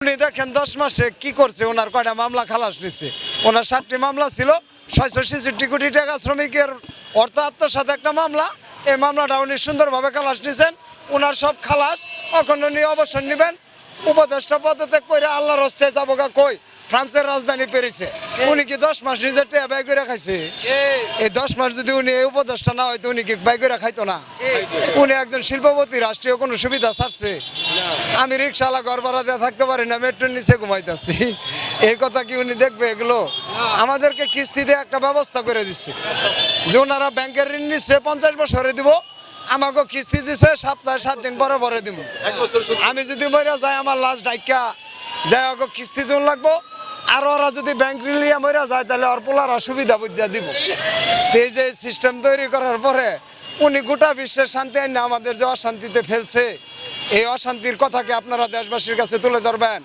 উনি দেখেন 10 মাসে কি করছে, ওনার কয়টা মামলা খালাস নিচ্ছে। ওনার 7টি মামলা ছিল, 666 কোটি টাকা শ্রমিকের অর্থ আত্মসাৎ একটা মামলা। এই মামলাটা উনি সুন্দরভাবে খালাস নিছেন। ওনার সব খালাস, এখন উনি অবসর নেবেন। উপদেষ্টা পদত্যাগ করে আল্লাহর হস্তে যাবো গা কই, ফ্রান্সের রাজধানী প্যারিসে। উনি কি 10 মাস নিজের টেয়া ব্যয় করে খাইছে? এই 10 মাস যদি উনি এই উপদেষ্টা না হয়তো উনি কি ব্যয় করে খাইতো না? উনি একজন শিল্পপতি, রাষ্ট্রীয় কোনো সুবিধা ছাড়ছে? আমি রিক্সাওয়ালা ঘর ভাড়া দিয়ে থাকতে পারি না, মেট্রোর নিচে ঘুমাইতেছি। এই কথা কি উনি দেখবে? এগুলো আমাদেরকে কিস্তি দিয়ে একটা ব্যবস্থা করে দিচ্ছে যে ওনারা ব্যাংকের ঋণ নিচ্ছে 50 বছরে দিব, আমাকে কিস্তি দিছে সপ্তাহে 7 দিন পরে পরে দিব। আমি যদি মরে যাই, আমার লাশ ডাইকা যাই ওকে কিস্তি দিন লাগবো। আর ওরা যদি ব্যাংক ঋণ নিয়ে মরে যায়, তাহলে ওর পোলারা সুবিধা বুঝিয়ে দিব। এই যে সিস্টেম তৈরি করার পরে উনি গোটা বিশ্বের শান্তি আইন আমাদের যে অশান্তিতে ফেলছে, এই অশান্তির কথাকে আপনারা দেশবাসীর কাছে তুলে ধরবেন।